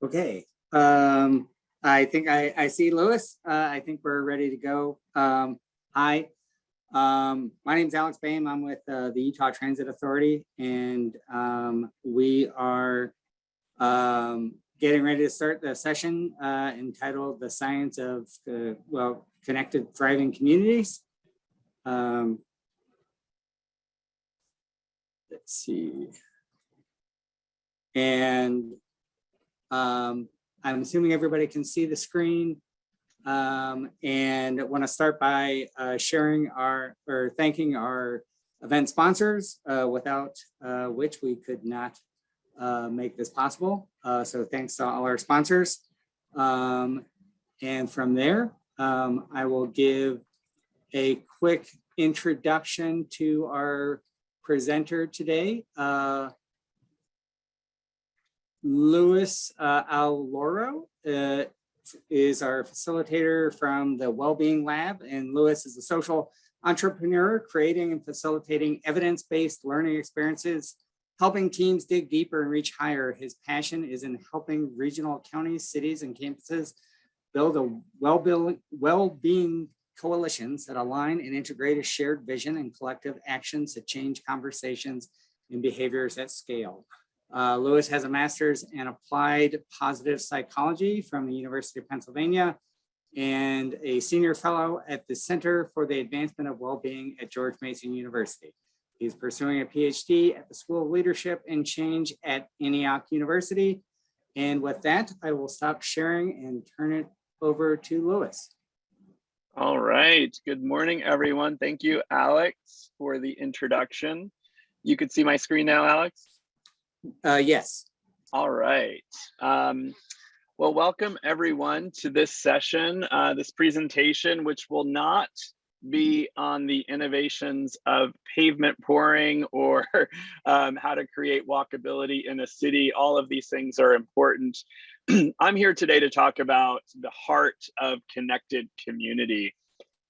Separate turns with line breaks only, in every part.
Okay. I think I see Lewis. I think we're ready to go. Hi. My name is Alex Boehm. I'm with the Utah Transit Authority, and we are getting ready to start the session entitled "The Science of Connected Thriving Communities." Let's see. And I'm assuming everybody can see the screen, and I want to start by thanking our event sponsors, without which we could not make this possible. So thanks to all our sponsors. And from there, I will give a quick introduction to our presenter today. Louis Aloro is our facilitator from the WellBeing Lab, and Louis is a social entrepreneur creating and facilitating evidence-based learning experiences, helping teams dig deeper and reach higher. His passion is in helping regional counties, cities, and campuses build a well-being coalitions that align and integrate a shared vision and collective actions that change conversations and behaviors at scale. Louis has a master's in applied positive psychology from the University of Pennsylvania and a senior fellow at the Center for the Advancement of Wellbeing at George Mason University. He's pursuing a PhD at the School of Leadership and Change at Antioch University. And with that, I will stop sharing and turn it over to Louis.
All right. Good morning, everyone. Thank you, Alex, for the introduction. You could see my screen now, Alex?
Yes.
All right. Well, welcome everyone to this session, this presentation, which will not be on the innovations of pavement pouring or how to create walkability in a city. All of these things are important. I'm here today to talk about the heart of connected community.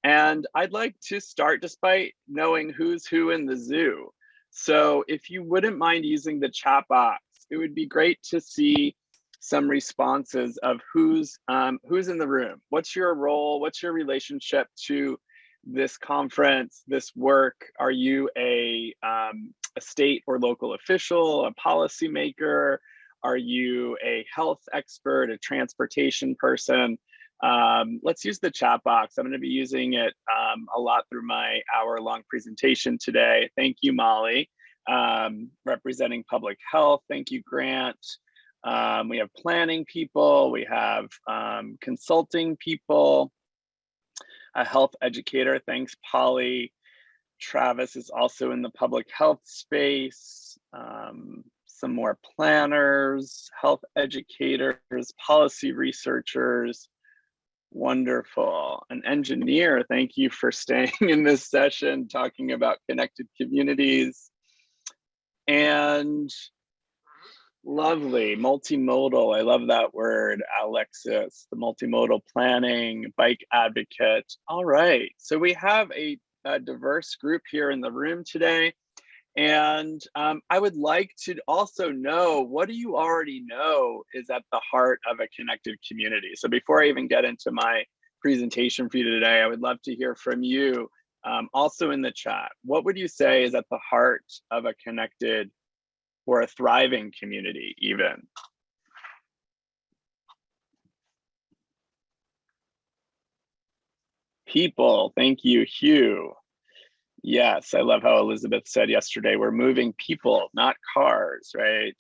And I'd like to start just by knowing who's who in the zoo. So if you wouldn't mind using the chat box, it would be great to see some responses of who's in the room. What's your role? What's your relationship to this conference, this work? Are you a state or local official, a policymaker? Are you a health expert, a transportation person? Let's use the chat box. I'm going to be using it a lot through my hour-long presentation today. Thank you, Molly, representing public health. Thank you, Grant. We have planning people. We have consulting people, a health educator. Thanks, Polly. Travis is also in the public health space. Some more planners, health educators, policy researchers. Wonderful. An engineer, thank you for staying in this session, talking about connected communities. And lovely, multimodal, I love that word, Alexis, the multimodal planning, bike advocate. All right, so we have a diverse group here in the room today. And I would like to also know, what do you already know is at the heart of a connected community? So before I even get into my presentation for you today, I would love to hear from you also in the chat. What would you say is at the heart of a connected or a thriving community even? People, thank you, Hugh. Yes, I love how Elizabeth said yesterday, we're moving people, not cars, right?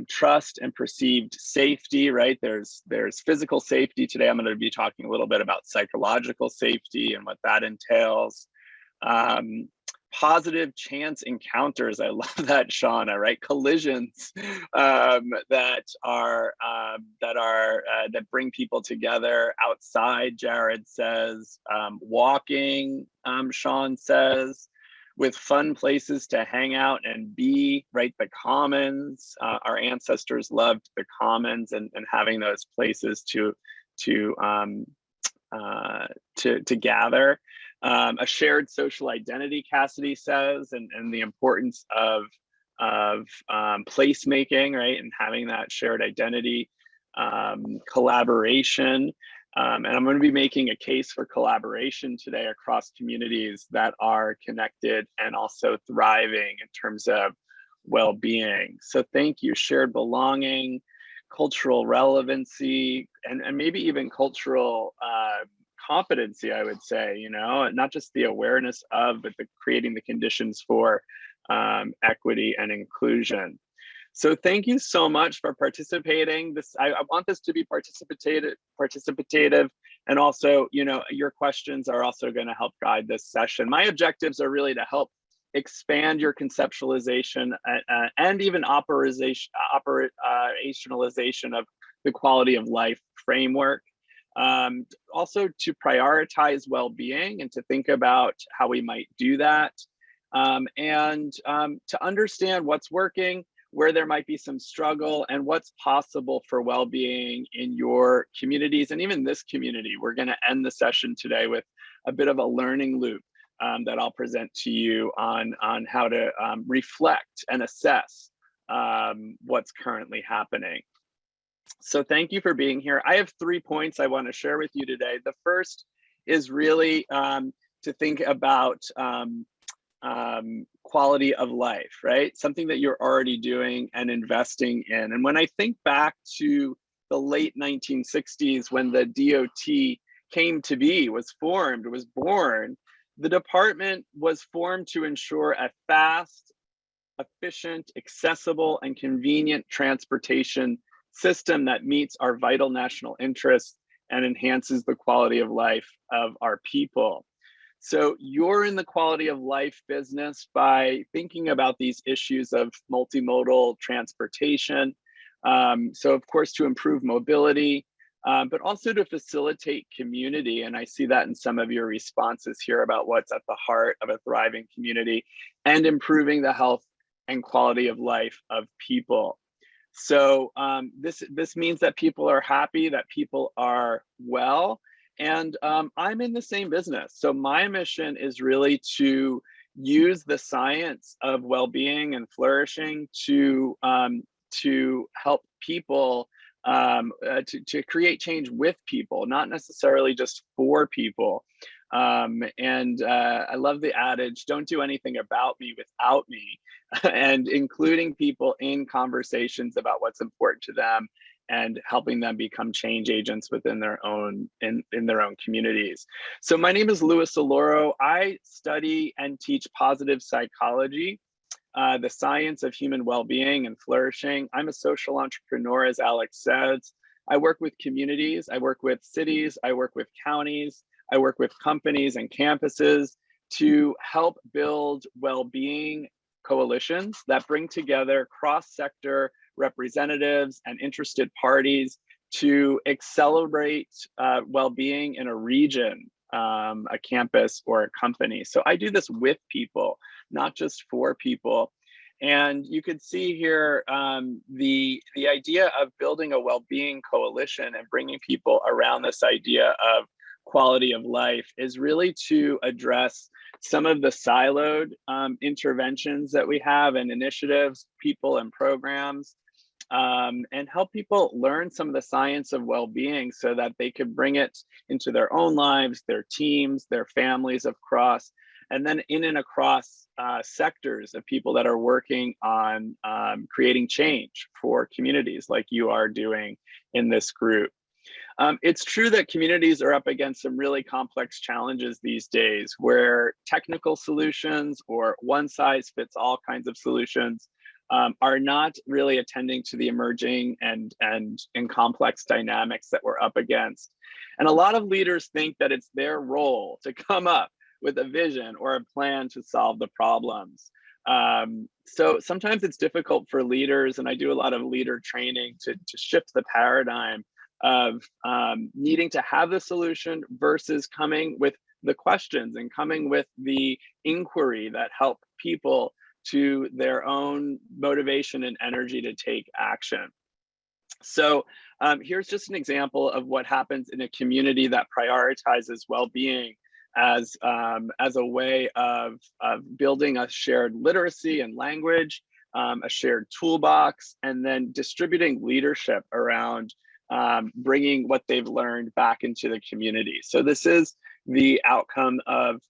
Trust and perceived safety, right? There's physical safety. Today, I'm going to be talking a little bit about psychological safety and what that entails. Positive chance encounters. I love that, Shauna, right? Collisions that bring people together outside, Jared says. Walking, Sean says. With fun places to hang out and be, right? The commons. Our ancestors loved the commons and having those places to gather. A shared social identity, Cassidy says, and the importance of placemaking, right? And having that shared identity, collaboration. And I'm going to be making a case for collaboration today across communities that are connected and also thriving in terms of well-being. So thank you. Shared belonging, cultural relevancy, and maybe even cultural competency, I would say, you know, not just the awareness of, but creating the conditions for equity and inclusion. So thank you so much for participating. I want this to be participative, and also, you know, your questions are also going to help guide this session. My objectives are really to help expand your conceptualization and even operationalization of the quality of life framework. Also to prioritize well-being and to think about how we might do that, and to understand what's working, where there might be some struggle, and what's possible for well-being in your communities and even this community. We're going to end the session today with a bit of a learning loop that I'll present to you on how to reflect and assess what's currently happening. So thank you for being here. I have 3 points I want to share with you today. The first is really to think about quality of life, right? Something that you're already doing and investing in. And when I think back to the late 1960s, when the DOT came to be, was formed, was born, the department was formed to ensure a fast, efficient, accessible, and convenient transportation system that meets our vital national interests and enhances the quality of life of our people. So you're in the quality of life business by thinking about these issues of multimodal transportation. So of course, to improve mobility, but also to facilitate community. And I see that in some of your responses here about what's at the heart of a thriving community and improving the health and quality of life of people. So this means that people are happy, that people are well, and I'm in the same business. So my mission is really to use the science of well-being and flourishing to help people, to create change with people, not necessarily just for people. I love the adage, don't do anything about me without me, and including people in conversations about what's important to them and helping them become change agents within their own in their own communities. So my name is Louis Aloro. I study and teach positive psychology, the science of human well-being and flourishing. I'm a social entrepreneur, as Alex says. I work with communities, I work with cities, I work with counties, I work with companies and campuses to help build well-being coalitions that bring together cross-sector representatives and interested parties to accelerate well-being in a region, a campus, or a company. So I do this with people, not just for people. And you could see here the idea of building a well-being coalition and bringing people around this idea of quality of life is really to address some of the siloed interventions that we have and initiatives, people and programs, and help people learn some of the science of well-being so that they could bring it into their own lives, their teams, their families across, and then in and across sectors of people that are working on creating change for communities like you are doing in this group. It's true that communities are up against some really complex challenges these days where technical solutions or one-size-fits-all kinds of solutions are not really attending to the emerging and complex dynamics that we're up against. And a lot of leaders think that it's their role to come up with a vision or a plan to solve the problems. So sometimes it's difficult for leaders, and I do a lot of leader training to shift the paradigm of needing to have the solution versus coming with the questions and coming with the inquiry that help people to their own motivation and energy to take action. So here's just an example of what happens in a community that prioritizes well-being as a way of building a shared literacy and language, a shared toolbox, and then distributing leadership around bringing what they've learned back into the community. So this is the outcome of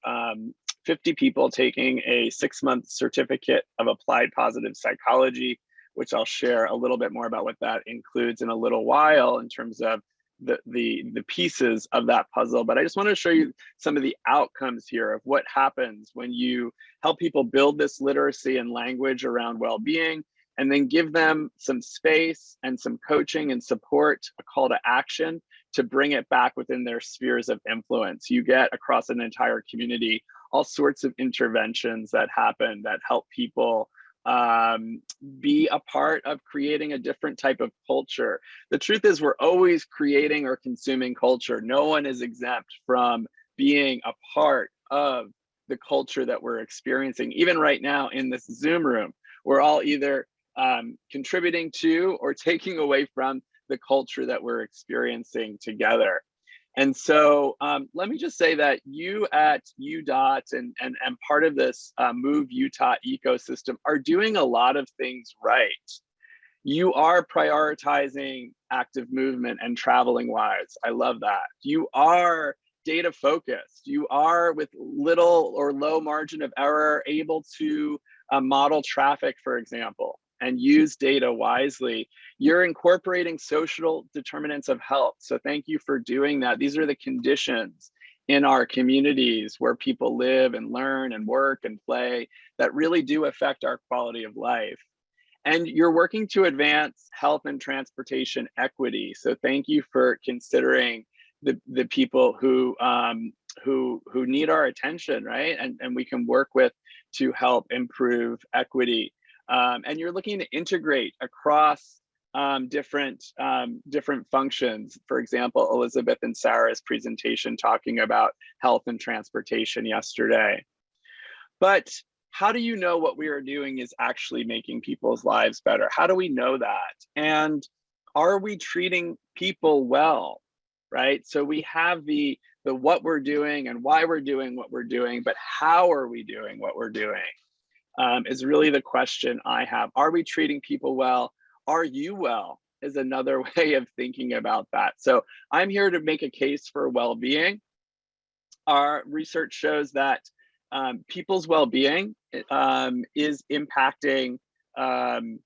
50 people taking a 6-month certificate of applied positive psychology, which I'll share a little bit more about what that includes in a little while in terms of the pieces of that puzzle. But I just want to show you some of the outcomes here of what happens when you help people build this literacy and language around well-being, and then give them some space and some coaching and support, a call to action to bring it back within their spheres of influence. You get across an entire community all sorts of interventions that happen that help people be a part of creating a different type of culture. The truth is, we're always creating or consuming culture. No one is exempt from being a part of the culture that we're experiencing. Even right now in this Zoom room, we're all either contributing to or taking away from the culture that we're experiencing together. And so let me just say that you at UDOT and part of this Move Utah ecosystem are doing a lot of things right. You are prioritizing active movement and traveling lives. I love that. You are data focused. You are, with little or low margin of error, able to model traffic, for example, and use data wisely. You're incorporating social determinants of health. So thank you for doing that. These are the conditions in our communities where people live and learn and work and play that really do affect our quality of life. And you're working to advance health and transportation equity. So thank you for considering the people who need our attention, right? And we can work with to help improve equity. And you're looking to integrate across different functions. For example, Elizabeth and Sarah's presentation talking about health and transportation yesterday. But how do you know what we are doing is actually making people's lives better? How do we know that? And are we treating people well, right? So we have the what we're doing and why we're doing what we're doing, but how are we doing what we're doing? Is really the question I have. Are we treating people well? Are you well? Is another way of thinking about that. So I'm here to make a case for well-being. Our research shows that people's well-being is impacting the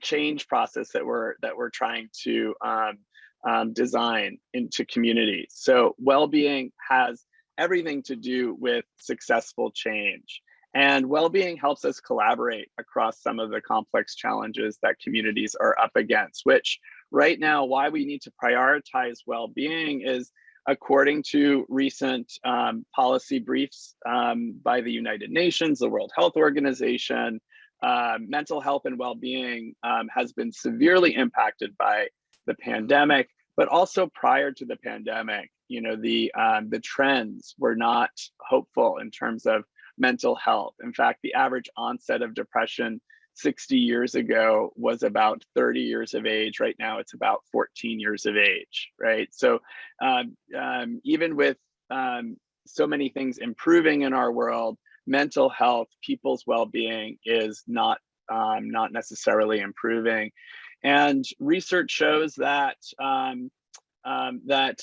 change process that we're trying to design into communities. So well-being has everything to do with successful change. And well-being helps us collaborate across some of the complex challenges that communities are up against, which right now, why we need to prioritize well-being is, according to recent policy briefs by the United Nations, the World Health Organization, mental health and well-being has been severely impacted by the pandemic, but also prior to the pandemic, you know, the trends were not hopeful in terms of mental health. In fact, the average onset of depression 60 years ago was about 30 years of age. Right now, it's about 14 years of age, right? So even with so many things improving in our world, mental health, people's well-being is not necessarily improving. And research shows that that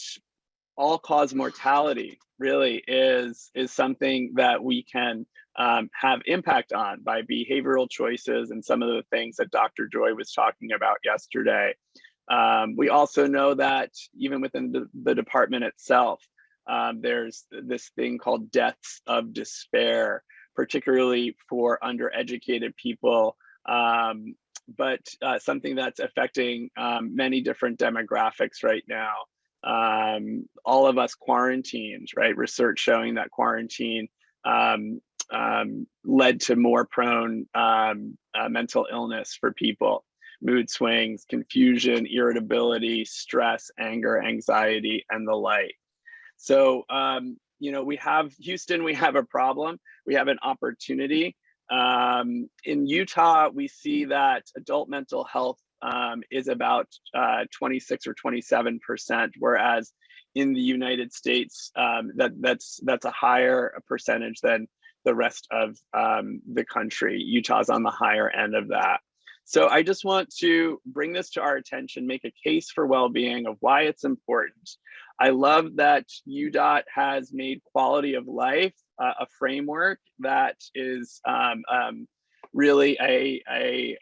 all-cause mortality really is something that we can have impact on by behavioral choices and some of the things that Dr. Joy was talking about yesterday. We also know that even within the department itself, there's this thing called deaths of despair, particularly for undereducated people, but something that's affecting many different demographics right now. All of us quarantined, right? Research showing that quarantine led to more prone mental illness for people, mood swings, confusion, irritability, stress, anger, anxiety, and the like. So, you know, we have Houston, we have a problem, we have an opportunity. In Utah, we see that adult mental health is about 26 or 27%, whereas in the United States, that's a higher percentage than the rest of the country. Utah's on the higher end of that. So I just want to bring this to our attention, make a case for well-being, of why it's important. I love that UDOT has made quality of life a framework that is really a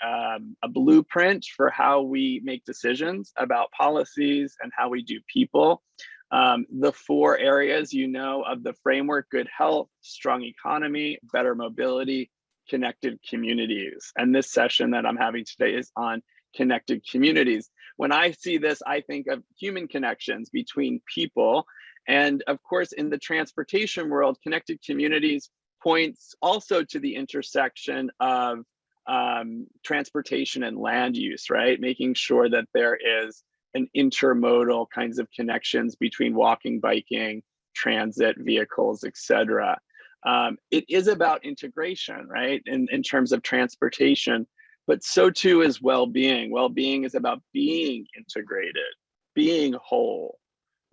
blueprint for how we make decisions about policies and how we do people. The 4 areas, of the framework: good health, strong economy, better mobility, connected communities. And this session that I'm having today is on connected communities. When I see this, I think of human connections between people. And of course, in the transportation world, connected communities points also to the intersection of transportation and land use, right? Making sure that there is an intermodal kinds of connections between walking, biking, transit, vehicles, etc. It is about integration, right? In terms of transportation, but so too is well-being. Well-being is about being integrated, being whole,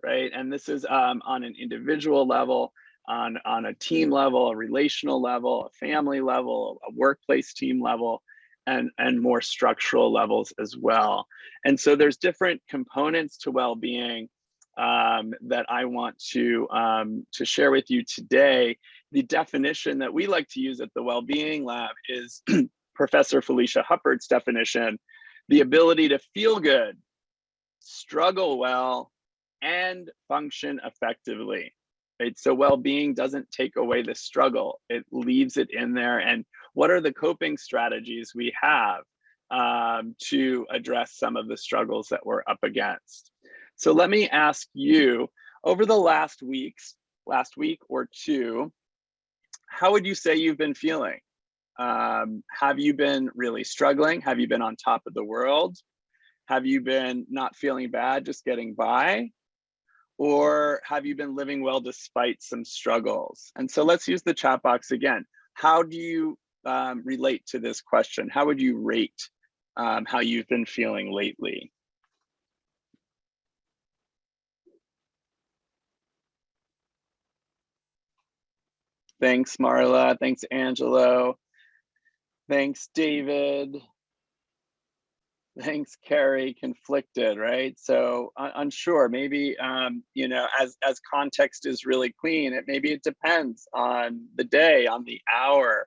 right? And this is on an individual level, on a team level, a relational level, a family level, a workplace team level, and more structural levels as well. And so there's different components to well-being that I want to share with you today. The definition that we like to use at the WellBeing Lab is Professor Felicia Huppard's definition: the ability to feel good, struggle well, and function effectively. Right? So well-being doesn't take away the struggle, it leaves it in there. And what are the coping strategies we have to address some of the struggles that we're up against? So let me ask you, over the last week or two, how would you say you've been feeling? Have you been really struggling? Have you been on top of the world? Have you been not feeling bad, just getting by? Or have you been living well despite some struggles? And so let's use the chat box again. How do you relate to this question? How would you rate how you've been feeling lately? Thanks, Marla. Thanks, Angelo. Thanks, David. Thanks, Carrie. Conflicted, right? So unsure. Maybe as context is really clean, maybe it depends on the day, on the hour.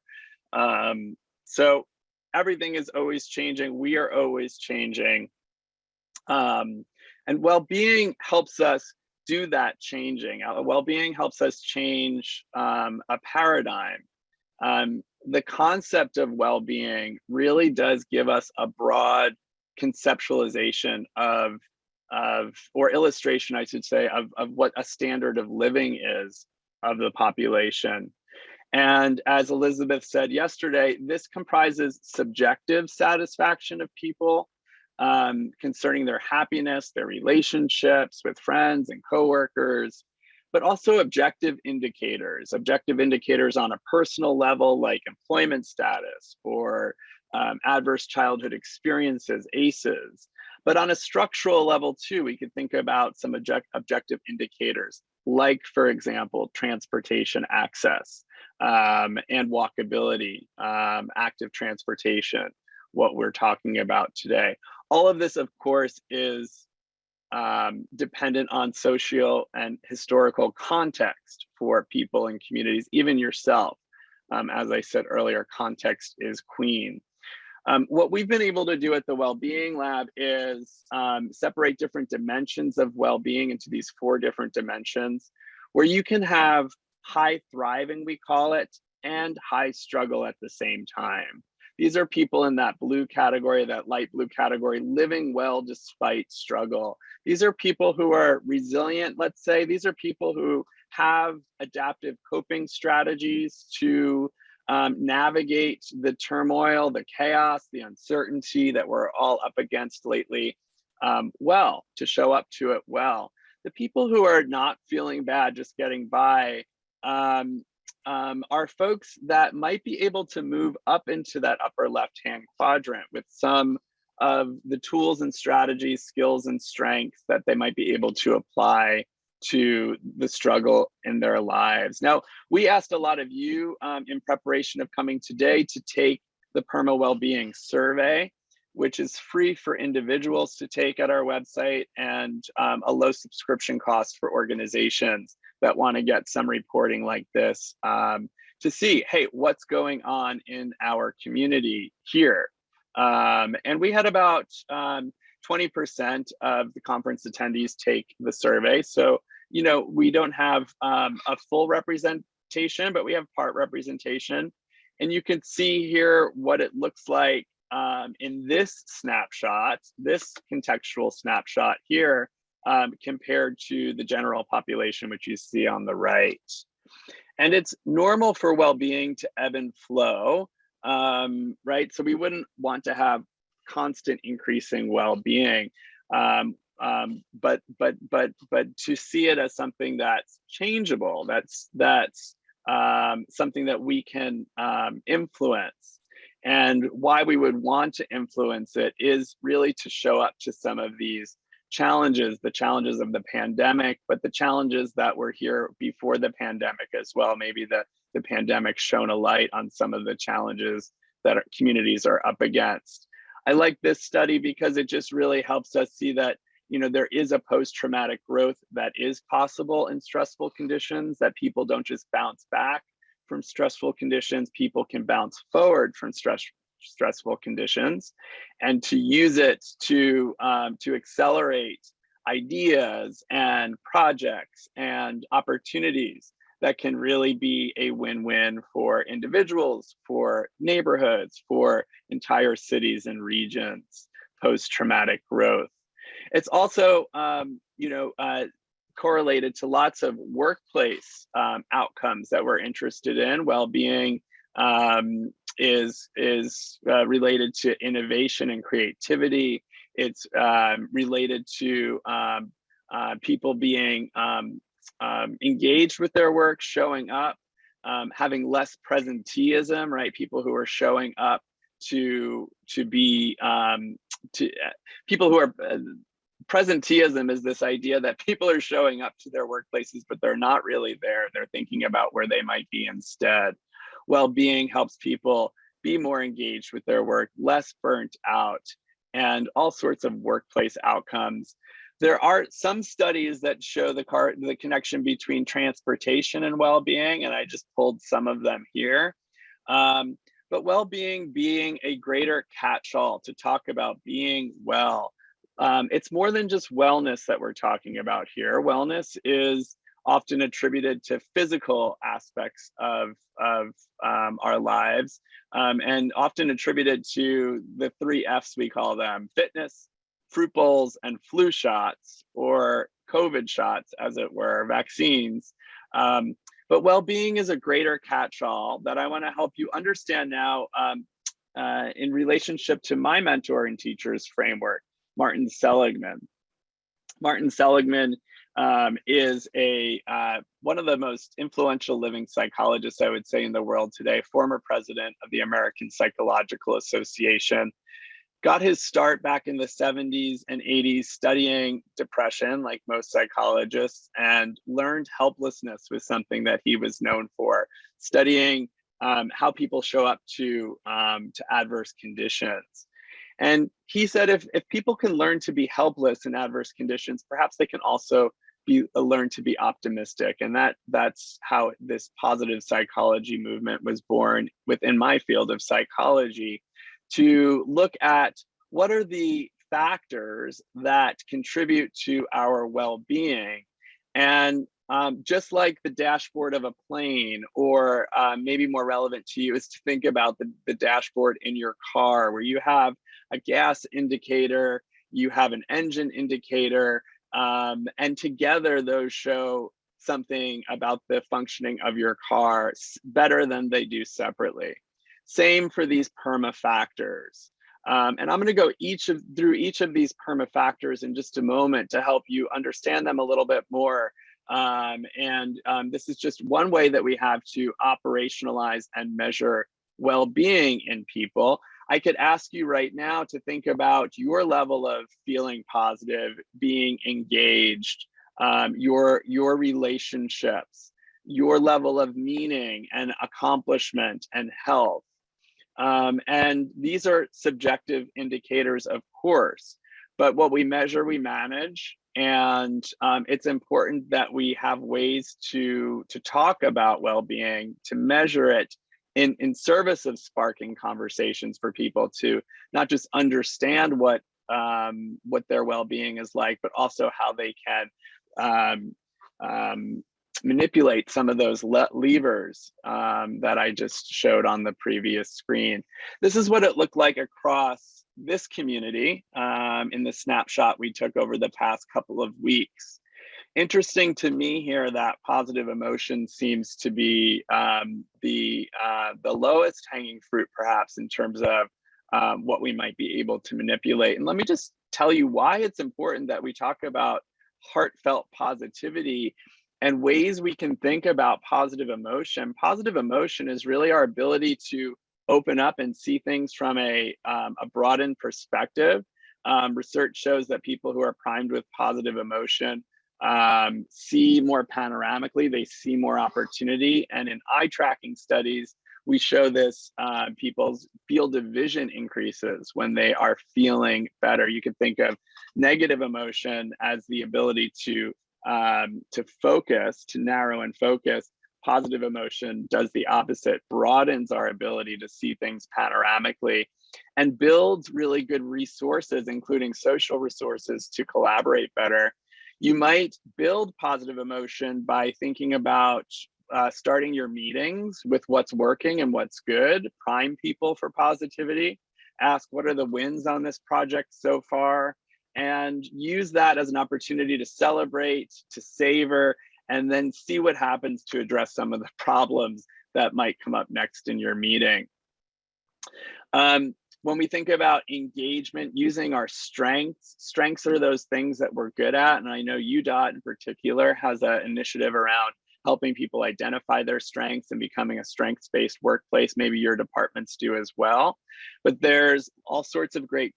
So everything is always changing. We are always changing, and well-being helps us do that changing. Well-being helps us change a paradigm. The concept of well-being really does give us a broad conceptualization of or illustration, I should say, of what a standard of living is of the population. And as Elizabeth said yesterday, this comprises subjective satisfaction of people concerning their happiness, their relationships with friends and coworkers, but also objective indicators on a personal level, like employment status or adverse childhood experiences, ACEs. But on a structural level too, we could think about some objective indicators, like, for example, transportation access and walkability, active transportation, what we're talking about today. All of this, of course, is dependent on social and historical context for people and communities, even yourself. As I said earlier, context is queen. What we've been able to do at the WellBeing Lab is separate different dimensions of well-being into these 4 different dimensions, where you can have high thriving, we call it, and high struggle at the same time. These are people in that blue category, that light blue category, living well despite struggle. These are people who are resilient, let's say. These are people who have adaptive coping strategies to navigate the turmoil, the chaos, the uncertainty that we're all up against lately well, to show up to it well. The people who are not feeling bad, just getting by, are folks that might be able to move up into that upper left-hand quadrant with some of the tools and strategies, skills and strengths that they might be able to apply to the struggle in their lives. Now, we asked a lot of you in preparation of coming today to take the PERMA Wellbeing Survey, which is free for individuals to take at our website and a low subscription cost for organizations that want to get some reporting like this to see, hey, what's going on in our community here. And we had about 20% of the conference attendees take the survey. So, we don't have a full representation, but we have part representation. And you can see here what it looks like in this snapshot, this contextual snapshot here, compared to the general population, which you see on the right. And it's normal for well-being to ebb and flow, right? So we wouldn't want to have constant increasing well-being, but to see it as something that's changeable, that's something that we can influence. And why we would want to influence it is really to show up to some of these challenges, the challenges of the pandemic, but the challenges that were here before the pandemic as well. Maybe the pandemic shone a light on some of the challenges that our communities are up against. I like this study because it just really helps us see that, there is a post-traumatic growth that is possible in stressful conditions, that people don't just bounce back from stressful conditions, people can bounce forward from stressful conditions, and to use it to accelerate ideas and projects and opportunities that can really be a win-win for individuals, for neighborhoods, for entire cities and regions, post-traumatic growth. It's also, correlated to lots of workplace outcomes that we're interested in. Well-being is related to innovation and creativity. It's related to people being engaged with their work, showing up, having less presenteeism, right? People who are showing up to be people who are presenteeism is this idea that people are showing up to their workplaces, but they're not really there. They're thinking about where they might be instead. Well-being helps people be more engaged with their work, less burnt out, and all sorts of workplace outcomes. There are some studies that show the connection between transportation and well-being, and I just pulled some of them here. But well-being being a greater catch-all to talk about being well. It's more than just wellness that we're talking about here. Wellness is often attributed to physical aspects of our lives, and often attributed to the 3 F's, we call them: fitness, fruit bowls, and flu shots, or COVID shots, as it were, vaccines. But well-being is a greater catch-all that I want to help you understand now in relationship to my mentor and teacher's framework, Martin Seligman. Martin Seligman is one of the most influential living psychologists, I would say, in the world today, former president of the American Psychological Association. Got his start back in the 70s and 80s studying depression, like most psychologists, and learned helplessness was something that he was known for, studying how people show up to adverse conditions. And he said, if people can learn to be helpless in adverse conditions, perhaps they can also learn to be optimistic. And that's how this positive psychology movement was born within my field of psychology, to look at what are the factors that contribute to our well-being. And just like the dashboard of a plane, or maybe more relevant to you is to think about the dashboard in your car, where you have a gas indicator, you have an engine indicator, and together those show something about the functioning of your car better than they do separately. Same for these PERMA factors. And I'm going to go through each of these PERMA factors in just a moment to help you understand them a little bit more. This is just one way that we have to operationalize and measure well-being in people. I could ask you right now to think about your level of feeling positive, being engaged, your relationships, your level of meaning and accomplishment and health. And these are subjective indicators, of course, but what we measure, we manage. And it's important that we have ways to talk about well-being, to measure it in service of sparking conversations for people to not just understand what their well-being is like, but also how they can manipulate some of those levers that I just showed on the previous screen. This is what it looked like across this community in the snapshot we took over the past couple of weeks. Interesting to me here that positive emotion seems to be the lowest hanging fruit, perhaps, in terms of what we might be able to manipulate. And let me just tell you why it's important that we talk about heartfelt positivity and ways we can think about positive emotion. Positive emotion is really our ability to open up and see things from a broadened perspective. Research shows that people who are primed with positive emotion see more panoramically, they see more opportunity. And in eye tracking studies, we show this people's field of vision increases when they are feeling better. You can think of negative emotion as the ability to focus, to narrow and focus. Positive emotion does the opposite, broadens our ability to see things panoramically and builds really good resources, including social resources, to collaborate better. You might build positive emotion by thinking about starting your meetings with what's working and what's good, prime people for positivity, ask what are the wins on this project so far, and use that as an opportunity to celebrate, to savor, and then see what happens to address some of the problems that might come up next in your meeting. When we think about engagement, using our strengths are those things that we're good at. And I know UDOT in particular has an initiative around helping people identify their strengths and becoming a strengths-based workplace. Maybe your departments do as well. But there's all sorts of great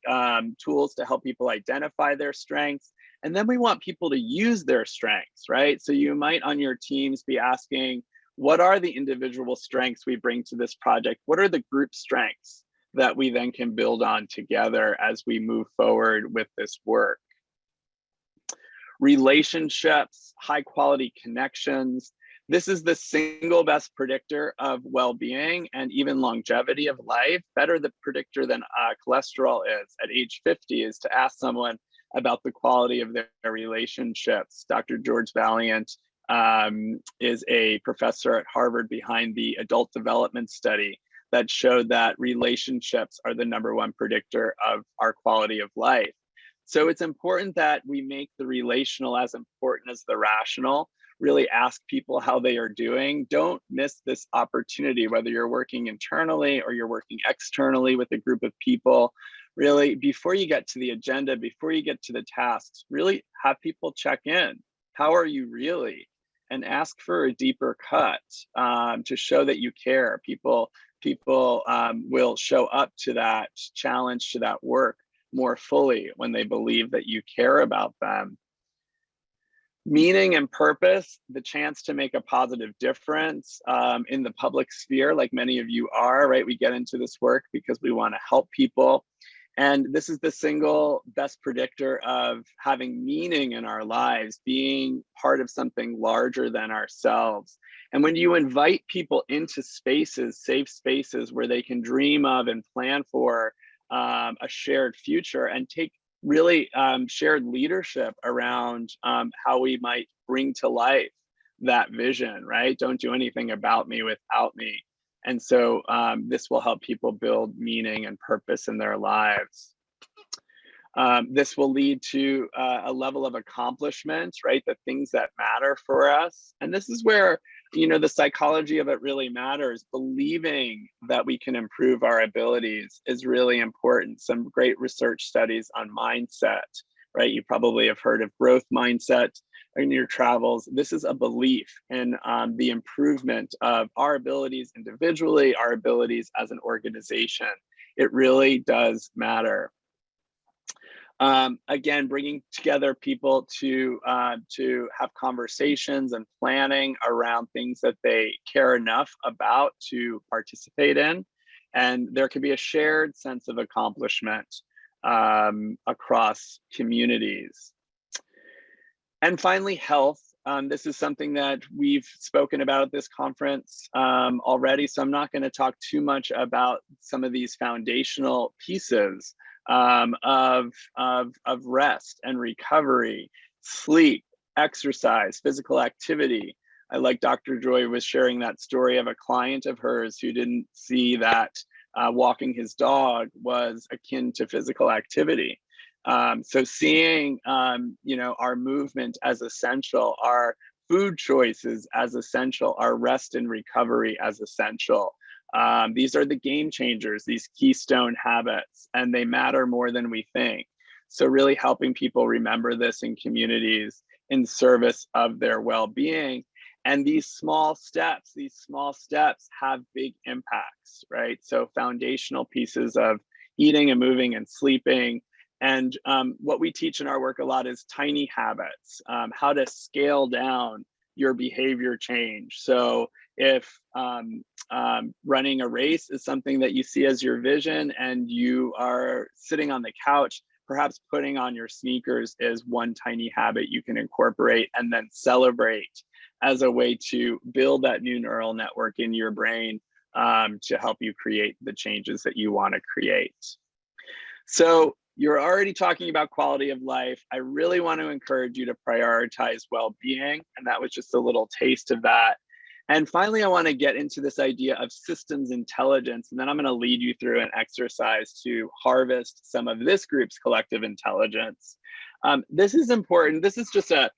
tools to help people identify their strengths. And then we want people to use their strengths, right? So you might on your teams be asking, what are the individual strengths we bring to this project? What are the group strengths that we then can build on together as we move forward with this work? Relationships, high quality connections. This is the single best predictor of well-being and even longevity of life. Better the predictor than cholesterol is at age 50 is to ask someone about the quality of their relationships. Dr. George Valiant is a professor at Harvard behind the adult development study that showed that relationships are the #1 predictor of our quality of life. So it's important that we make the relational as important as the rational. Really ask people how they are doing. Don't miss this opportunity, whether you're working internally or you're working externally with a group of people. Really, before you get to the agenda, before you get to the tasks, really have people check in. How are you really? And ask for a deeper cut to show that you care. People will show up to that challenge, to that work more fully when they believe that you care about them. Meaning and purpose, the chance to make a positive difference in the public sphere, like many of you are, right? We get into this work because we want to help people. And this is the single best predictor of having meaning in our lives, being part of something larger than ourselves. And when you invite people into spaces, safe spaces where they can dream of and plan for a shared future and take really shared leadership around how we might bring to life that vision, right? Don't do anything about me without me. And so this will help people build meaning and purpose in their lives. This will lead to a level of accomplishment, right? The things that matter for us. And this is where, you know, the psychology of it really matters. Believing that we can improve our abilities is really important. Some great research studies on mindset, right? You probably have heard of growth mindset in your travels. This is a belief in the improvement of our abilities individually, our abilities as an organization. It really does matter. Again, bringing together people to have conversations and planning around things that they care enough about to participate in. And there can be a shared sense of accomplishment across communities. And finally, health. This is something that we've spoken about at this conference already, so I'm not going to talk too much about some of these foundational pieces of rest and recovery, sleep, exercise, physical activity. I like Dr. Joy was sharing that story of a client of hers who didn't see that walking his dog was akin to physical activity. So seeing, our movement as essential, our food choices as essential, our rest and recovery as essential. These are the game changers, these keystone habits, and they matter more than we think. So really helping people remember this in communities in service of their well-being. And these small steps have big impacts, right? So foundational pieces of eating and moving and sleeping. And what we teach in our work a lot is tiny habits, how to scale down your behavior change. So if running a race is something that you see as your vision and you are sitting on the couch, perhaps putting on your sneakers is one tiny habit you can incorporate and then celebrate as a way to build that new neural network in your brain to help you create the changes that you want to create. So you're already talking about quality of life. I really want to encourage you to prioritize well-being, and that was just a little taste of that. And finally, I want to get into this idea of systems intelligence, and then I'm going to lead you through an exercise to harvest some of this group's collective intelligence. This is important. This is just a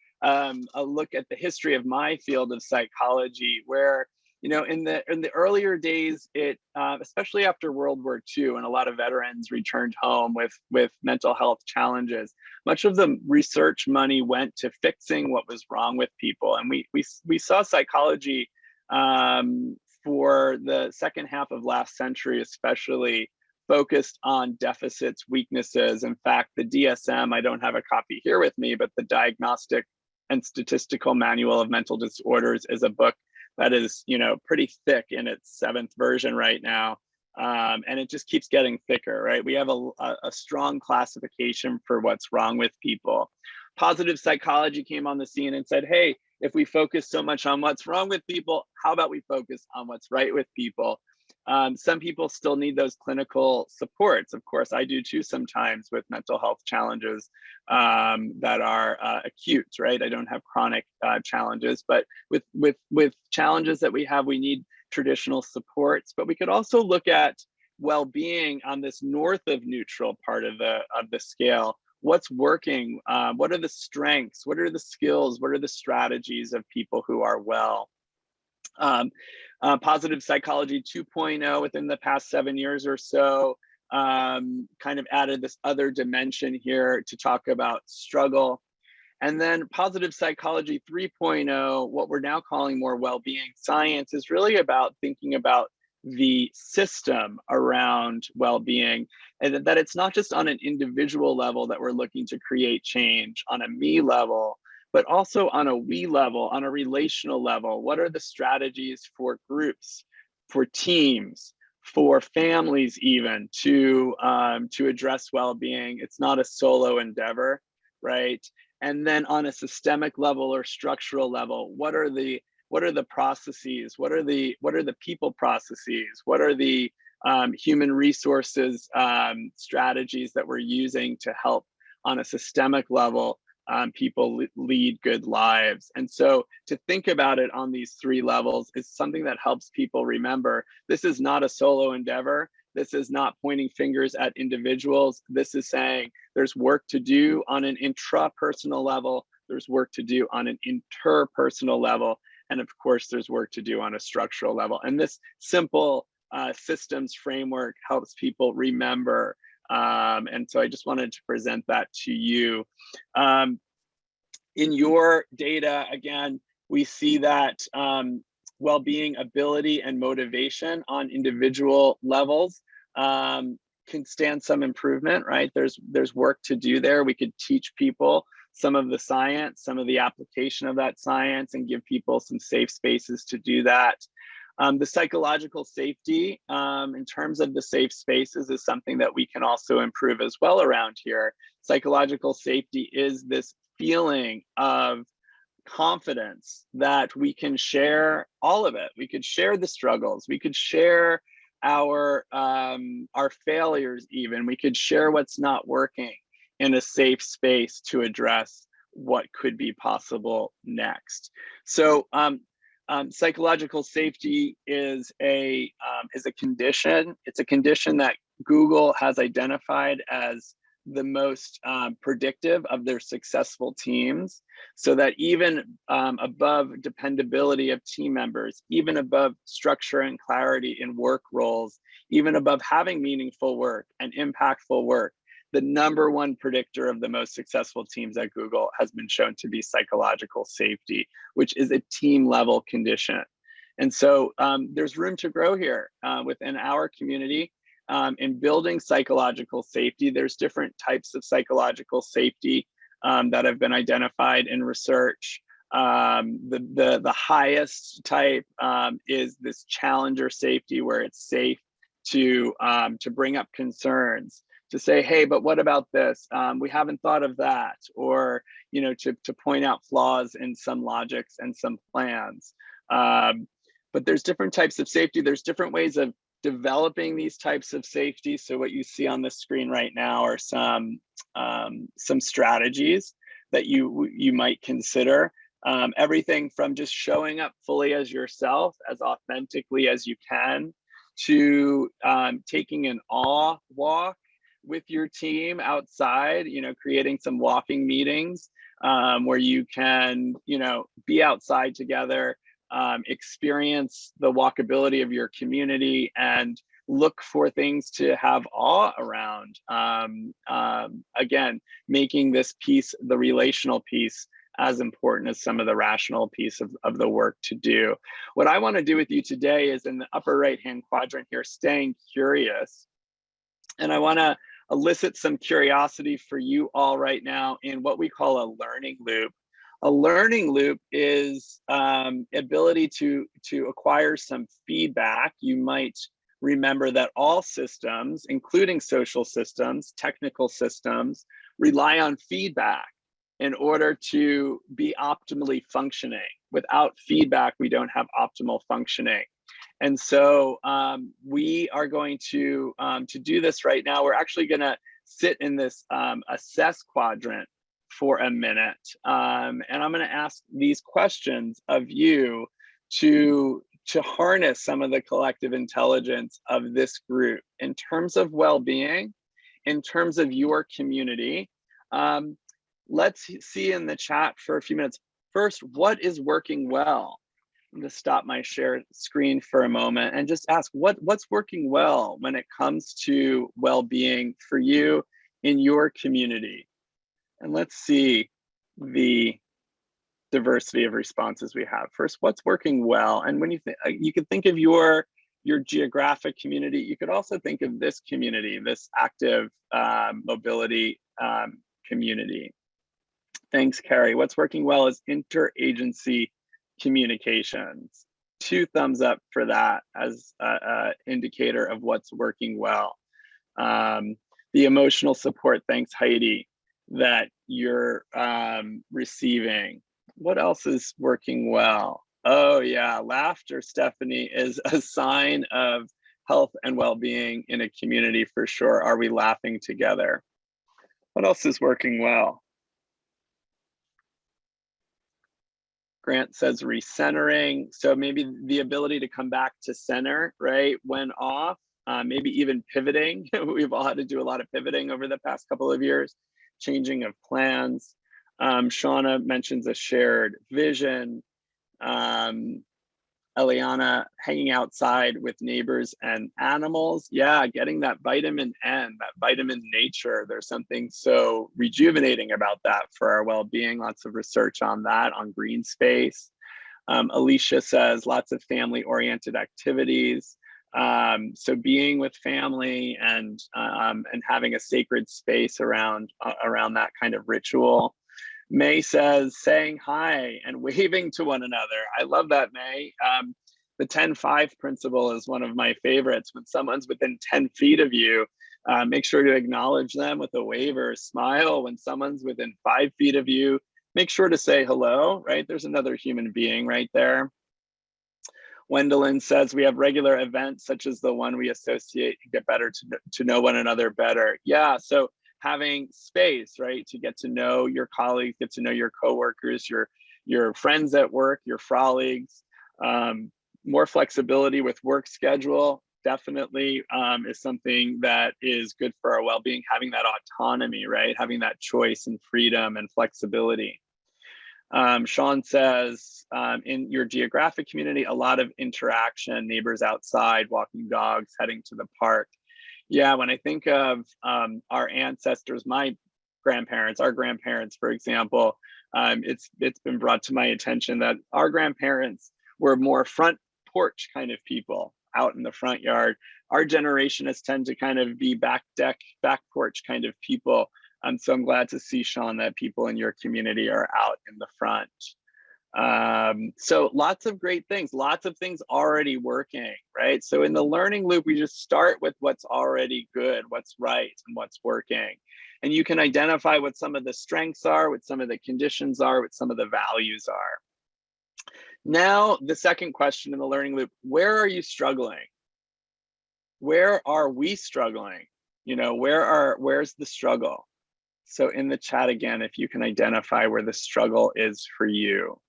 look at the history of my field of psychology, where in the earlier days, especially after World War II, and a lot of veterans returned home with mental health challenges, much of the research money went to fixing what was wrong with people. And we saw psychology for the second half of last century, especially focused on deficits, weaknesses. In fact, the DSM, I don't have a copy here with me, but the Diagnostic and Statistical Manual of Mental Disorders is a book that is, pretty thick in its 7th version right now. And it just keeps getting thicker, right? We have a strong classification for what's wrong with people. Positive psychology came on the scene and said, hey, if we focus so much on what's wrong with people, how about we focus on what's right with people? Some people still need those clinical supports. Of course, I do too sometimes with mental health challenges that are acute, right? I don't have chronic challenges, but with challenges that we have, we need traditional supports. But we could also look at well-being on this north of neutral part of the scale. What's working? What are the strengths? What are the skills? What are the strategies of people who are well? Positive Psychology 2.0 within the past 7 years or so kind of added this other dimension here to talk about struggle. And then Positive Psychology 3.0, what we're now calling more well-being science, is really about thinking about the system around well-being, and that it's not just on an individual level that we're looking to create change on a me level, but also on a we level, on a relational level. What are the strategies for groups, for teams, for families even to address well-being? It's not a solo endeavor, right? And then on a systemic level or structural level, what are the processes? What are the people processes? What are the human resources strategies that we're using to help on a systemic level people lead good lives? And so to think about it on these 3 levels is something that helps people remember this is not a solo endeavor. This is not pointing fingers at individuals. This is saying there's work to do on an intrapersonal level. There's work to do on an interpersonal level. And of course, there's work to do on a structural level. And this simple systems framework helps people remember. And so I just wanted to present that to you. In your data, again, we see that well-being, ability, and motivation on individual levels can stand some improvement, right? There's work to do there. We could teach people some of the science, some of the application of that science, and give people some safe spaces to do that. The psychological safety, in terms of the safe spaces, is something that we can also improve as well around here. Psychological safety is this feeling of confidence that we can share all of it. We could share the struggles. We could share our failures even. We could share what's not working in a safe space to address what could be possible next. So psychological safety is a condition. It's a condition that Google has identified as the most predictive of their successful teams, so that even above dependability of team members, even above structure and clarity in work roles, even above having meaningful work and impactful work, the number one predictor of the most successful teams at Google has been shown to be psychological safety, which is a team level condition. And so there's room to grow here within our community. In building psychological safety, there's different types of psychological safety that have been identified in research. The highest type is this challenger safety, where it's safe to bring up concerns, to say, hey, but what about this? We haven't thought of that, or to point out flaws in some logics and some plans. But there's different types of safety. There's different ways of developing these types of safety. So what you see on the screen right now are some strategies that you might consider. Everything from just showing up fully as yourself, as authentically as you can, to taking an awe walk with your team outside, creating some walking meetings where you can, be outside together, experience the walkability of your community, and look for things to have awe around. Again, making this piece, the relational piece, as important as some of the rational piece of the work to do. What I want to do with you today is in the upper right-hand quadrant here, staying curious. And I want to elicit some curiosity for you all right now in what we call a learning loop. A learning loop is ability to acquire some feedback. You might remember that all systems, including social systems, technical systems, rely on feedback in order to be optimally functioning. Without feedback, we don't have optimal functioning. And so we are going to do this right now. We're actually going to sit in this assess quadrant for a minute. And I'm going to ask these questions of you to harness some of the collective intelligence of this group in terms of well-being, in terms of your community. Let's see in the chat for a few minutes. First, what is working well? I'm going to stop my share screen for a moment and just ask what's working well when it comes to well-being for you in your community. And let's see the diversity of responses we have. First, what's working well? And when you can think of your geographic community, you could also think of this community, this active mobility community. Thanks, Carrie. What's working well is interagency communications. 2 thumbs up for that as an indicator of what's working well. The emotional support, thanks, Heidi, that you're receiving. What else is working well? Oh yeah, laughter, Stephanie, is a sign of health and well-being in a community for sure. Are we laughing together? What else is working well? Grant says recentering. So maybe the ability to come back to center, right, when off, maybe even pivoting. We've all had to do a lot of pivoting over the past couple of years, changing of plans. Shauna mentions a shared vision. Eliana, hanging outside with neighbors and animals. Yeah, getting that vitamin N, that vitamin nature. There's something so rejuvenating about that for our well-being. Lots of research on that, on green space. Alicia says lots of family-oriented activities. So being with family and having a sacred space around that kind of ritual. May says saying hi and waving to one another. I love that, May. The 10-5 principle is one of my favorites. When someone's within 10 feet of you, make sure to acknowledge them with a wave or a smile. When someone's within 5 feet of you, make sure to say hello, right? There's another human being right there. Wendelin says we have regular events such as the one we associate and get better to know one another better. Yeah, so having space, right, to get to know your colleagues, get to know your coworkers, your friends at work, your colleagues. More flexibility with work schedule definitely is something that is good for our well-being, having that autonomy, right, having that choice and freedom and flexibility. Sean says, in your geographic community, a lot of interaction, neighbors outside, walking dogs, heading to the park. Yeah, when I think of our ancestors, my grandparents, our grandparents, for example, it's been brought to my attention that our grandparents were more front porch kind of people out in the front yard. Our generation has tend to kind of be back deck, back porch kind of people. So I'm glad to see, Sean, that people in your community are out in the front. So lots of great things, lots of things already working, right? So in the learning loop, we just start with what's already good, what's right, and what's working. And you can identify what some of the strengths are, what some of the conditions are, what some of the values are. Now, the second question in the learning loop, where are you struggling? Where are we struggling? You know, where's the struggle? So in the chat again, if you can identify where the struggle is for you.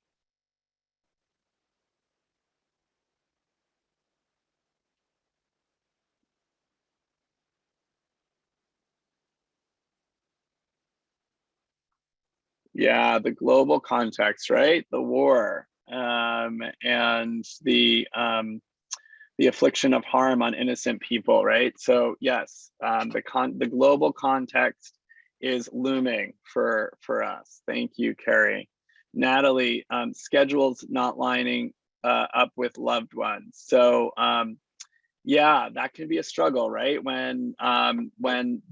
Yeah, the global context, right? The war and the affliction of harm on innocent people, right? So yes, the global context is looming for us. Thank you, Carrie. Natalie, schedules not lining up with loved ones. So yeah, that can be a struggle, right? When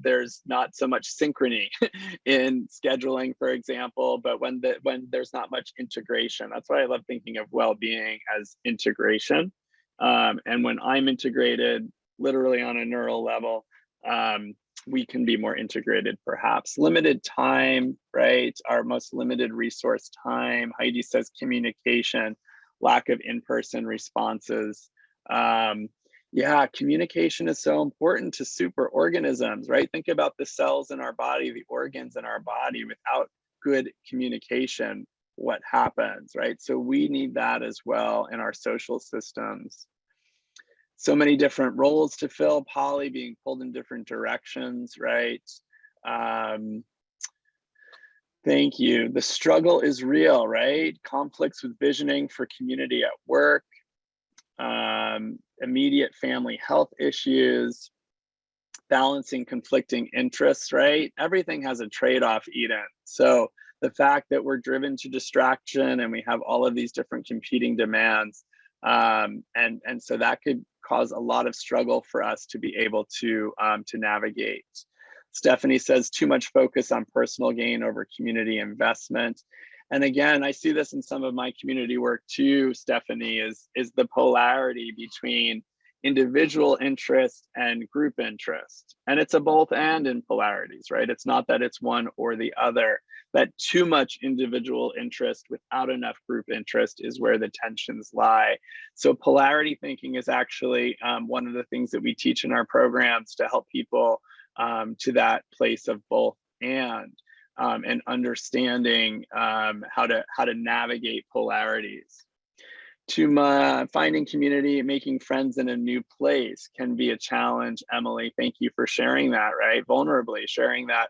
there's not so much synchrony in scheduling, for example, but when there's not much integration. That's why I love thinking of well-being as integration. And when I'm integrated, literally on a neural level, we can be more integrated, perhaps. Limited time, right? Our most limited resource time. Heidi says communication, lack of in-person responses. Yeah, communication is so important to superorganisms, right? Think about the cells in our body, the organs in our body. Without good communication, what happens, right? So we need that as well in our social systems. So many different roles to fill, Polly being pulled in different directions, right? Thank you. The struggle is real, right? Conflicts with visioning for community at work, immediate family health issues, balancing conflicting interests, right? Everything has a trade-off, Eden. So the fact that we're driven to distraction and we have all of these different competing demands, and so that could cause a lot of struggle for us to be able to navigate. Stephanie says too much focus on personal gain over community investment. And again, I see this in some of my community work too, Stephanie, is the polarity between individual interest and group interest. And it's a both and in polarities, right? It's not that it's one or the other, that too much individual interest without enough group interest is where the tensions lie. So polarity thinking is actually one of the things that we teach in our programs to help people to that place of both and understanding how to navigate polarities. To finding community, making friends in a new place can be a challenge. Emily, thank you for sharing that, right? Vulnerably sharing that,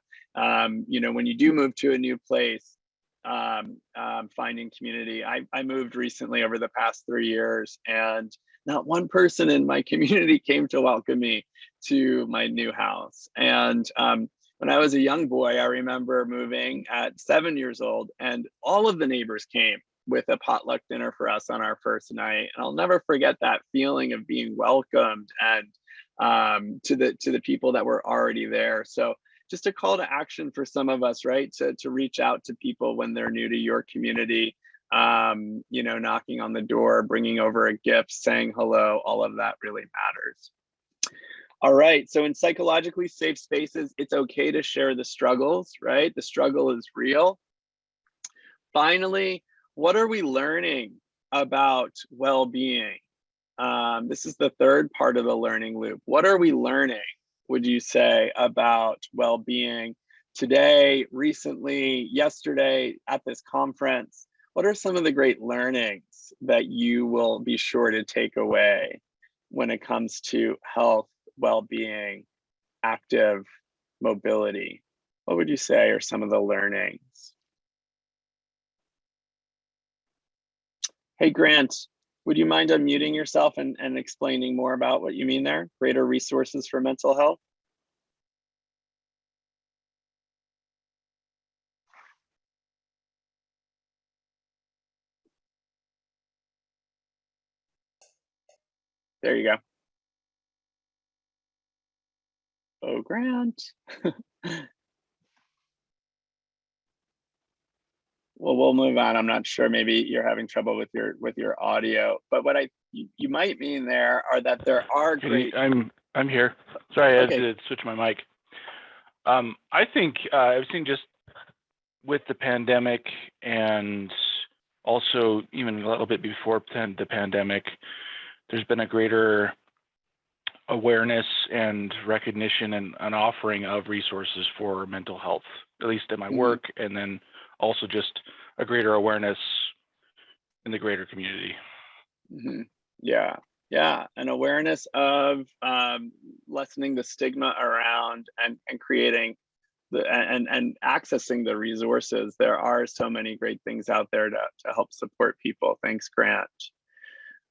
you know, when you do move to a new place, finding community. I moved recently over the past 3 years, and not one person in my community came to welcome me to my new house. And when I was a young boy, I remember moving at 7 years old, and all of the neighbors came with a potluck dinner for us on our first night. And I'll never forget that feeling of being welcomed and to the people that were already there. So just a call to action for some of us, right? To reach out to people when they're new to your community, you know, knocking on the door, bringing over a gift, saying hello, all of that really matters. All right, so in psychologically safe spaces, it's okay to share the struggles, right? The struggle is real. Finally, what are we learning about well-being? This is the third part of the learning loop. What are we learning, would you say, about well-being today, recently, yesterday, at this conference? What are some of the great learnings that you will be sure to take away when it comes to health, well-being, active mobility? What would you say are some of the learnings? Hey, Grant, would you mind unmuting yourself and explaining more about what you mean there? Greater resources for mental health? There you go. Oh, Grant. Well, we'll move on. I'm not sure. Maybe you're having trouble with your audio. But what you might mean there are that there are great.
I'm here. Sorry, I
Okay.
had to switch my mic. I think I've seen just with the pandemic and also even a little bit before the pandemic, there's been a greater awareness and recognition and an offering of resources for mental health, at least in my work, and then also just a greater awareness in the greater community.
Yeah, an awareness of lessening the stigma around and creating and accessing the resources. There are so many great things out there to help support people. Thanks, Grant.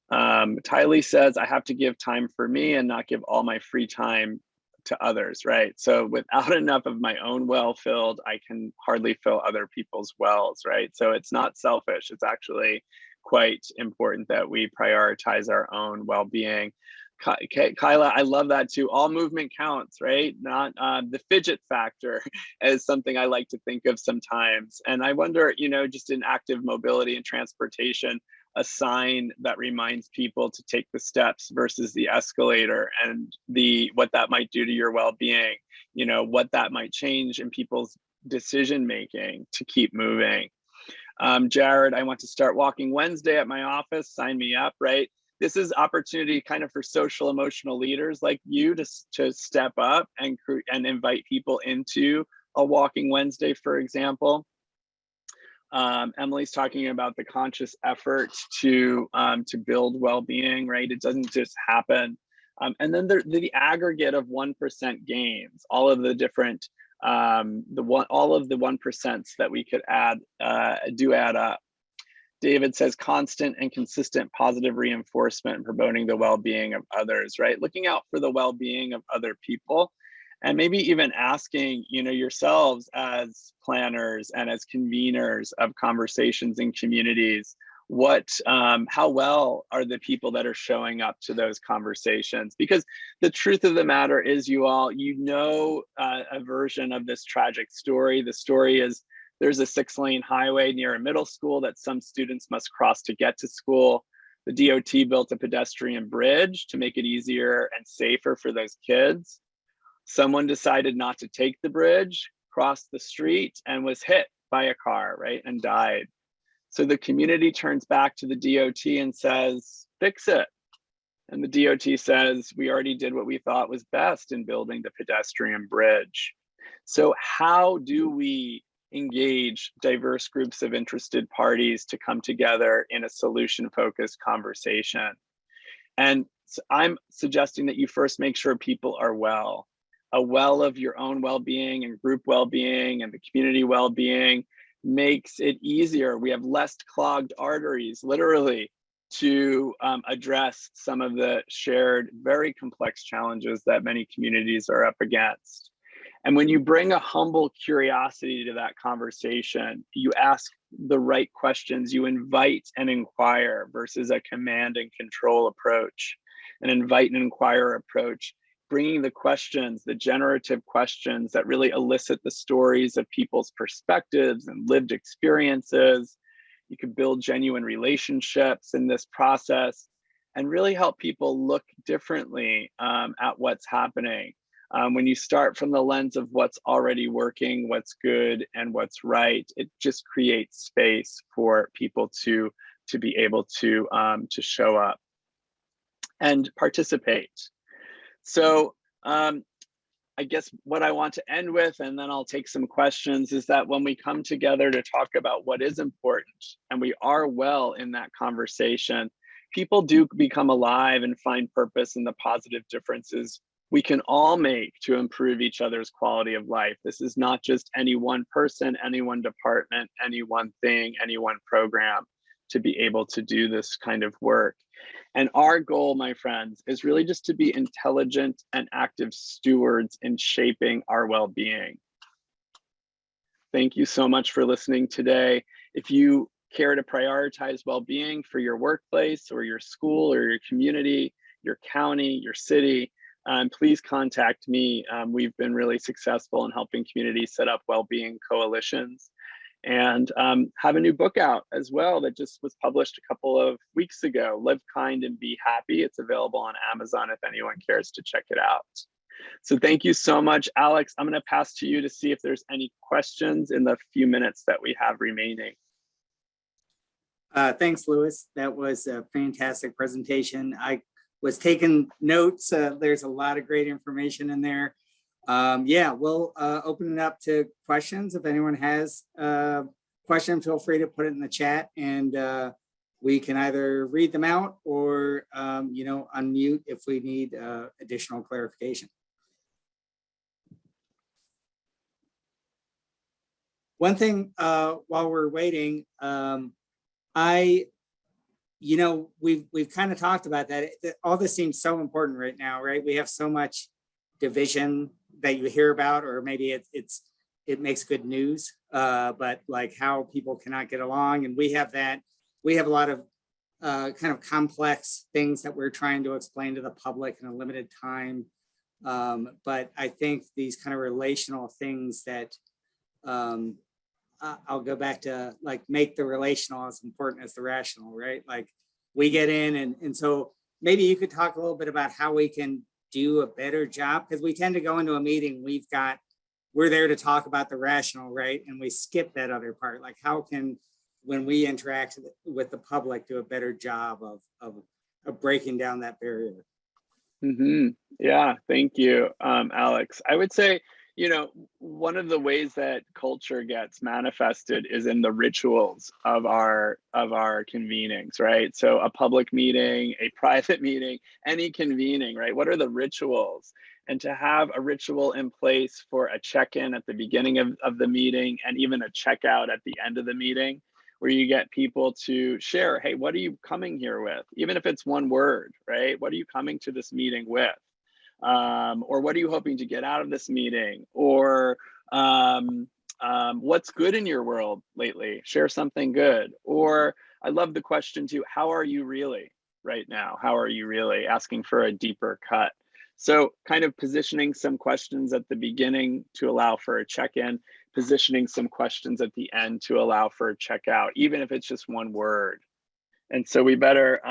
Tylee says, I have to give time for me and not give all my free time to others, right? So without enough of my own well filled, I can hardly fill other people's wells, right? So it's not selfish. It's actually quite important that we prioritize our own well-being. Kyla, I love that too. All movement counts, right? Not the fidget factor is something I like to think of sometimes. And I wonder, you know, just in active mobility and transportation, a sign that reminds people to take the steps versus the escalator, and what that might do to your well-being, you know, what that might change in people's decision making to keep moving. Jared, I want to start walking Wednesday at my office. Sign me up, right? This is opportunity kind of for social emotional leaders like you to step up and invite people into a walking Wednesday, for example. Emily's talking about the conscious effort to build well-being, right? It doesn't just happen. And then the aggregate of 1% gains, all of the different all of the 1% that we could add do add up. David says constant and consistent positive reinforcement and promoting the well-being of others, right? Looking out for the well-being of other people, and maybe even asking, you know, yourselves as planners and as conveners of conversations in communities, how well are the people that are showing up to those conversations? Because the truth of the matter is, you all, you know, a version of this tragic story. The story is there's a 6-lane highway near a middle school that some students must cross to get to school. The DOT built a pedestrian bridge to make it easier and safer for those kids. Someone decided not to take the bridge, crossed the street, and was hit by a car, right, and died. So the community turns back to the DOT and says, fix it. And the DOT says, we already did what we thought was best in building the pedestrian bridge. So how do we engage diverse groups of interested parties to come together in a solution-focused conversation? And so I'm suggesting that you first make sure people are well. A well of your own well-being and group well-being and the community well-being makes it easier. We have less clogged arteries, literally, to address some of the shared, very complex challenges that many communities are up against. And when you bring a humble curiosity to that conversation, you ask the right questions, you invite and inquire versus a command and control approach. An invite and inquire approach, bringing the questions, the generative questions that really elicit the stories of people's perspectives and lived experiences. You can build genuine relationships in this process and really help people look differently at what's happening. When you start from the lens of what's already working, what's good, and what's right, it just creates space for people to be able to show up and participate. So I guess what I want to end with, and then I'll take some questions, is that when we come together to talk about what is important, and we are well in that conversation, people do become alive and find purpose in the positive differences we can all make to improve each other's quality of life. This is not just any one person, any one department, any one thing, any one program to be able to do this kind of work. And our goal, my friends, is really just to be intelligent and active stewards in shaping our well-being. Thank you so much for listening today. If you care to prioritize well-being for your workplace or your school or your community, your county, your city, please contact me. We've been really successful in helping communities set up well-being coalitions, and have a new book out as well that just was published a couple of weeks ago, Live Kind and Be Happy. It's available on Amazon if anyone cares to check it out. So thank you so much, Alex. I'm going to pass to you to see if there's any questions in the few minutes that we have remaining.
Thanks, Louis. That was a fantastic presentation. I was taking notes. There's a lot of great information in there. Yeah, we'll open it up to questions. If anyone has a question, feel free to put it in the chat, and we can either read them out or unmute if we need additional clarification. One thing while we're waiting, we've kind of talked about that. All this seems so important right now, right? We have so much division that you hear about, or maybe it makes good news, but like how people cannot get along. And we have that. We have a lot of kind of complex things that we're trying to explain to the public in a limited time. But I think these kind of relational things that I'll go back to, like, make the relational as important as the rational, right? Like we get in, and so maybe you could talk a little bit about how we can do a better job, because we tend to go into a meeting, we're there to talk about the rational, right? And we skip that other part. Like, how can, when we interact with the public, do a better job of breaking down that barrier?
Mm-hmm. Yeah, thank you, Alex. I would say, one of the ways that culture gets manifested is in the rituals of our convenings, right? So a public meeting, a private meeting, any convening, right? What are the rituals? And to have a ritual in place for a check-in at the beginning of the meeting, and even a checkout at the end of the meeting, where you get people to share, hey, what are you coming here with? Even if it's one word, right? What are you coming to this meeting with? Or what are you hoping to get out of this meeting? Or what's good in your world lately? Share something good. Or I love the question too, how are you really right now? How are you really? Asking for a deeper cut. So kind of positioning some questions at the beginning to allow for a check-in, positioning some questions at the end to allow for a checkout, even if it's just one word. And so we better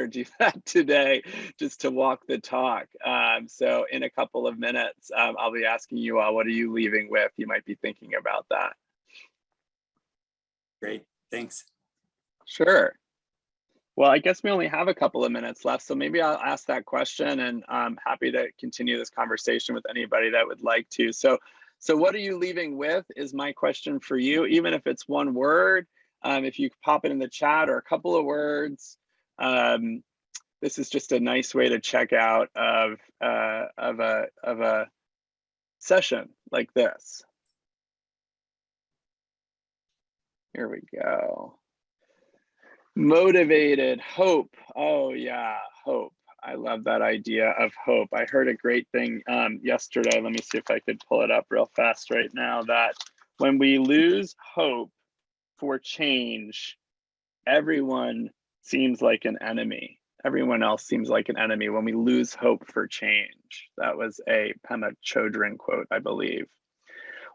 do that today, just to walk the talk. So in a couple of minutes, I'll be asking you all, what are you leaving with? You might be thinking about that.
Great, thanks.
Sure. Well, I guess we only have a couple of minutes left, so maybe I'll ask that question, and I'm happy to continue this conversation with anybody that would like to. So what are you leaving with is my question for you, even if it's one word. If you pop it in the chat, or a couple of words, this is just a nice way to check out of a session like this. Here we go. Motivated, hope. Oh yeah, hope. I love that idea of hope. I heard a great thing yesterday. Let me see if I could pull it up real fast right now, that when we lose hope for change, everyone seems like an enemy. Everyone else seems like an enemy when we lose hope for change. That was a Pema Chodron quote, I believe.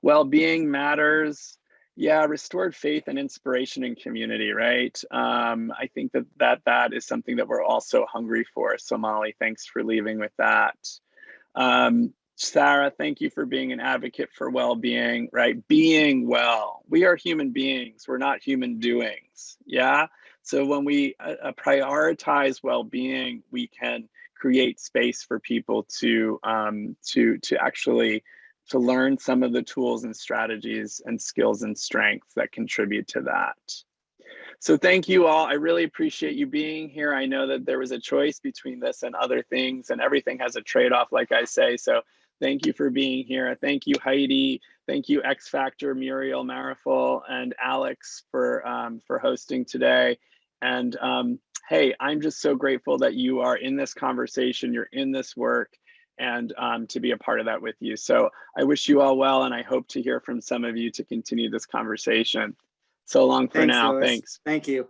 Well-being matters. Yeah, restored faith and inspiration in community, right? I think that is something that we're also hungry for. So Molly, thanks for leaving with that. Sarah, thank you for being an advocate for well-being, right? Being well. We are human beings. We're not human doings. Yeah. So when we prioritize well-being, we can create space for people to actually to learn some of the tools and strategies and skills and strengths that contribute to that. So thank you all. I really appreciate you being here. I know that there was a choice between this and other things, and everything has a trade-off, like I say. So thank you for being here. Thank you, Heidi. Thank you, X Factor, Muriel Mariful, and Alex for hosting today. And hey, I'm just so grateful that you are in this conversation, you're in this work, and to be a part of that with you. So I wish you all well, and I hope to hear from some of you to continue this conversation. So long for
Thanks,
now.
Louis.
Thanks.
Thank you.